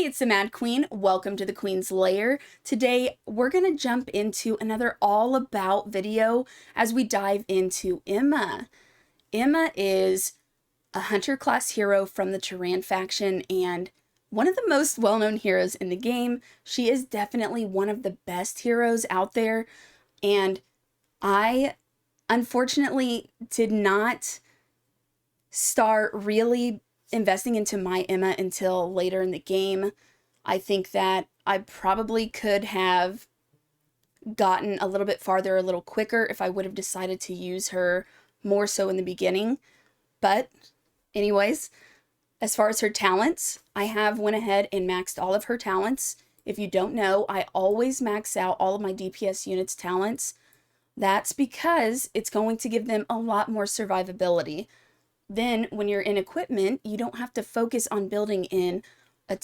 it's the Mad Queen. Welcome to the Queen's Lair. Today, we're going to jump into another all about video as we dive into Emma. Emma is a hunter class hero from the Tyran faction and one of the most well-known heroes in the game. She is definitely one of the best heroes out there, and I unfortunately did not start really investing into my Emma until later in the game. I think that I probably could have gotten a little bit farther a little quicker if I would have decided to use her more so in the beginning. But anyways, as far as her talents, I have went ahead and maxed all of her talents. If you don't know, I always max out all of my DPS units' talents. That's because it's going to give them a lot more survivability. Then when you're in equipment, you don't have to focus on building in you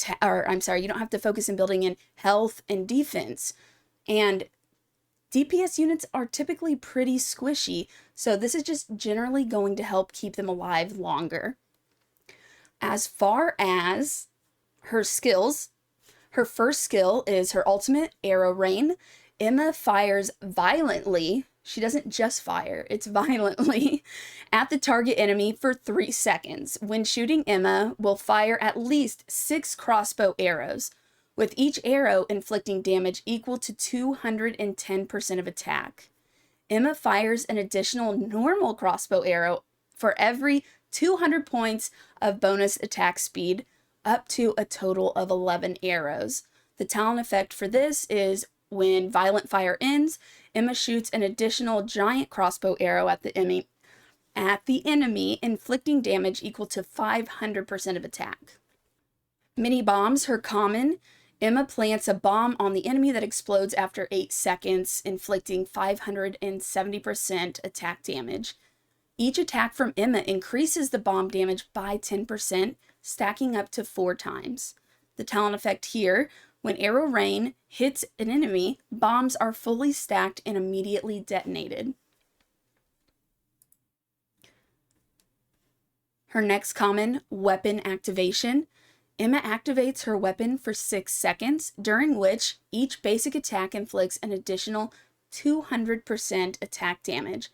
don't have to focus in building in health and defense. And DPS units are typically pretty squishy, so this is just generally going to help keep them alive longer. As far as her skills, her first skill is her ultimate, Arrow Rain. Emma fires violently. She doesn't just fire, it's violently, at the target enemy for 3 seconds. When shooting, Emma will fire at least 6 crossbow arrows, with each arrow inflicting damage equal to 210% of attack. Emma fires an additional normal crossbow arrow for every 200 points of bonus attack speed, up to a total of 11 arrows. The talent effect for this is when violent fire ends, Emma shoots an additional giant crossbow arrow at the enemy, inflicting damage equal to 500% of attack. Mini bombs, her common. Emma plants a bomb on the enemy that explodes after 8 seconds, inflicting 570% attack damage. Each attack from Emma increases the bomb damage by 10%, stacking up to 4 times. The talent effect here: when Arrow Rain hits an enemy, bombs are fully stacked and immediately detonated. Her next common, Weapon Activation. Emma activates her weapon for 6 seconds, during which each basic attack inflicts an additional 200% attack damage.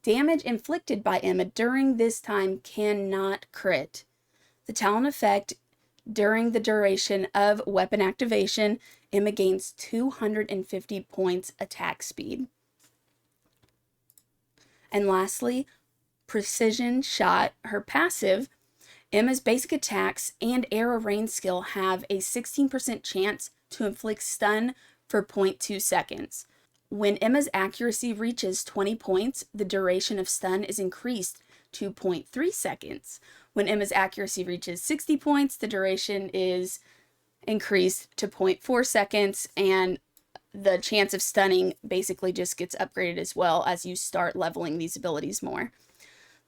Damage inflicted by Emma during this time cannot crit. The talent effect: during the duration of weapon activation, Emma gains 250 points attack speed. And lastly, Precision Shot, her passive. Emma's basic attacks and Arrow Rain skill have a 16% chance to inflict stun for 0.2 seconds. When Emma's accuracy reaches 20 points, the duration of stun is increased to 0.3 seconds. When Emma's accuracy reaches 60 points, the duration is increased to 0.4 seconds, and the chance of stunning basically just gets upgraded as well as you start leveling these abilities more.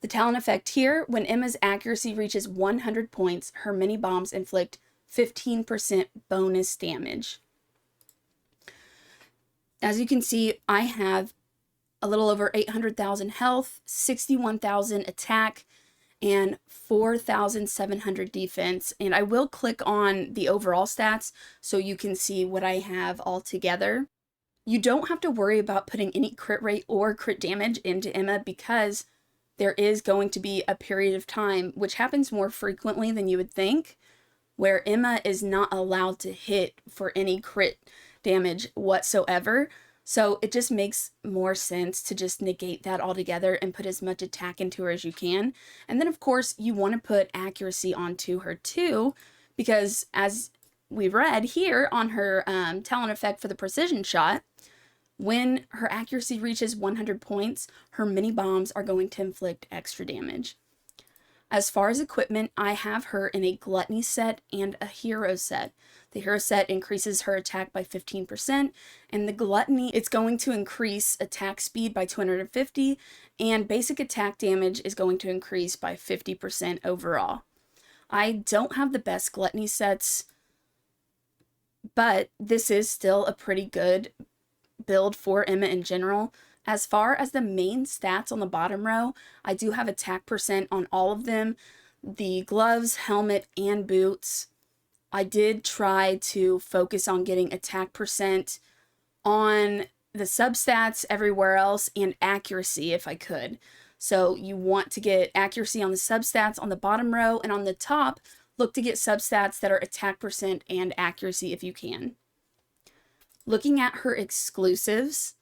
The talent effect here: when Emma's accuracy reaches 100 points, her mini bombs inflict 15% bonus damage. As you can see, I have a little over 800,000 health, 61,000 attack, and 4,700 defense. And I will click on the overall stats so you can see what I have all together. You don't have to worry about putting any crit rate or crit damage into Emma because there is going to be a period of time, which happens more frequently than you would think, where Emma is not allowed to hit for any crit damage whatsoever. So it just makes more sense to just negate that altogether and put as much attack into her as you can. And then of course you want to put accuracy onto her too, because as we read here on her talent effect for the Precision Shot, when her accuracy reaches 100 points, her mini bombs are going to inflict extra damage. As far as equipment, I have her in a Gluttony set and a Hero set. The Hero set increases her attack by 15%, and the Gluttony, it's going to increase attack speed by 250, and basic attack damage is going to increase by 50% overall. I don't have the best Gluttony sets, but this is still a pretty good build for Emma in general. As far as the main stats on the bottom row, I do have attack percent on all of them. The gloves, helmet, and boots. I did try to focus on getting attack percent on the substats everywhere else and accuracy if I could. So you want to get accuracy on the substats on the bottom row, and on the top, look to get substats that are attack percent and accuracy if you can. Looking at her exclusives,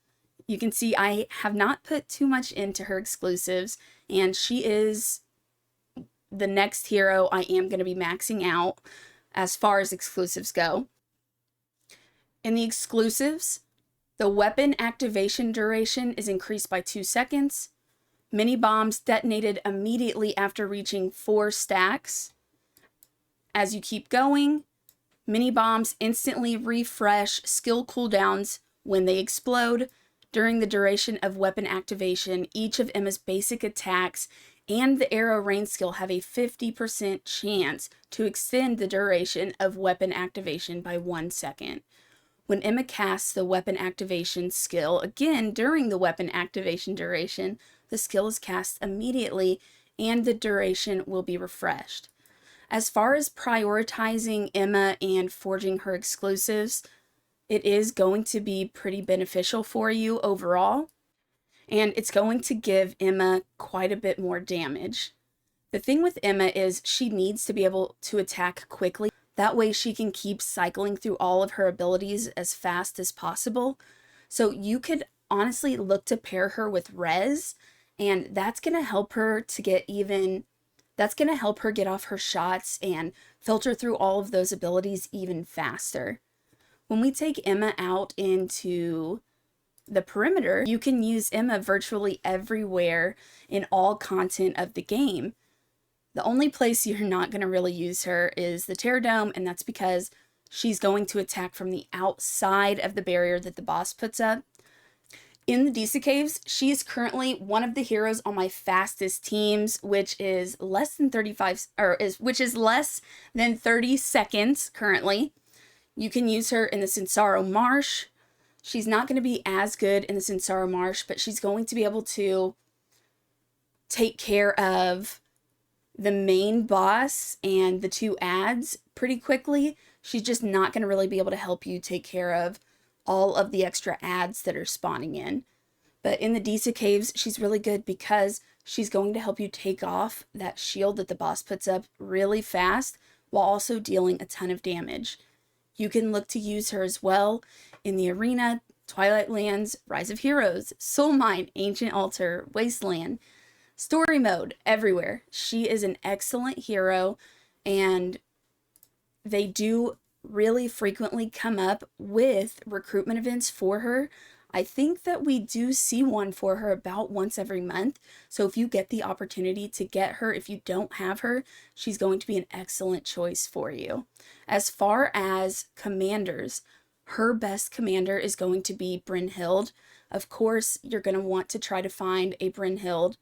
you can see I have not put too much into her exclusives, and she is the next hero I am going to be maxing out as far as exclusives go. In the exclusives, the weapon activation duration is increased by 2 seconds. Mini bombs detonated immediately after reaching 4 stacks. As you keep going, mini bombs instantly refresh skill cooldowns when they explode. During the duration of weapon activation, each of Emma's basic attacks and the arrow rain skill have a 50% chance to extend the duration of weapon activation by 1 second. When Emma casts the weapon activation skill again during the weapon activation duration, the skill is cast immediately and the duration will be refreshed. As far as prioritizing Emma and forging her exclusives, it is going to be pretty beneficial for you overall, and it's going to give Emma quite a bit more damage. The thing with Emma is she needs to be able to attack quickly. That way she can keep cycling through all of her abilities as fast as possible. So you could honestly look to pair her with Rez, and that's going to help her to get off her shots and filter through all of those abilities even faster. When we take Emma out into the perimeter, you can use Emma virtually everywhere in all content of the game. The only place you're not going to really use her is the Terror Dome, and that's because she's going to attack from the outside of the barrier that the boss puts up. In the Disa Caves, she is currently one of the heroes on my fastest teams, which is less than 30 seconds currently. You can use her in the Sinsaro Marsh. She's not going to be as good in the Sinsaro Marsh, but she's going to be able to take care of the main boss and the 2 ads pretty quickly. She's just not going to really be able to help you take care of all of the extra ads that are spawning in. But in the Disa Caves, she's really good because she's going to help you take off that shield that the boss puts up really fast while also dealing a ton of damage. You can look to use her as well in the arena, Twilight Lands, Rise of Heroes, Soul Mine, Ancient Altar, Wasteland, Story Mode, everywhere. She is an excellent hero, and they do really frequently come up with recruitment events for her. I think that we do see one for her about once every month. So if you get the opportunity to get her, if you don't have her, she's going to be an excellent choice for you. As far as commanders, her best commander is going to be Brynhild. Of course, you're going to want to try to find a Brynhild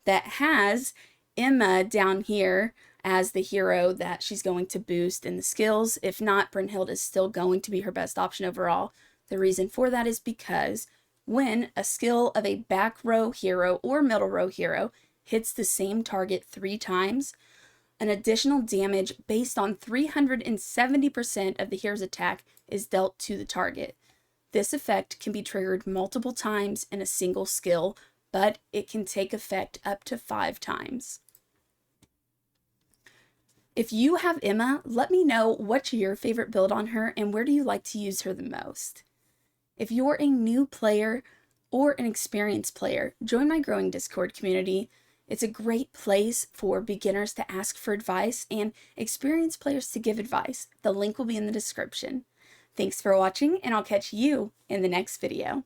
that has Emma down here as the hero that she's going to boost in the skills. If not, Brynhild is still going to be her best option overall. The reason for that is because when a skill of a back row hero or middle row hero hits the same target 3 times, an additional damage based on 370% of the hero's attack is dealt to the target. This effect can be triggered multiple times in a single skill, but it can take effect up to 5 times. If you have Emma, let me know what's your favorite build on her and where do you like to use her the most. If you're a new player or an experienced player, join my growing Discord community. It's a great place for beginners to ask for advice and experienced players to give advice. The link will be in the description. Thanks for watching, and I'll catch you in the next video.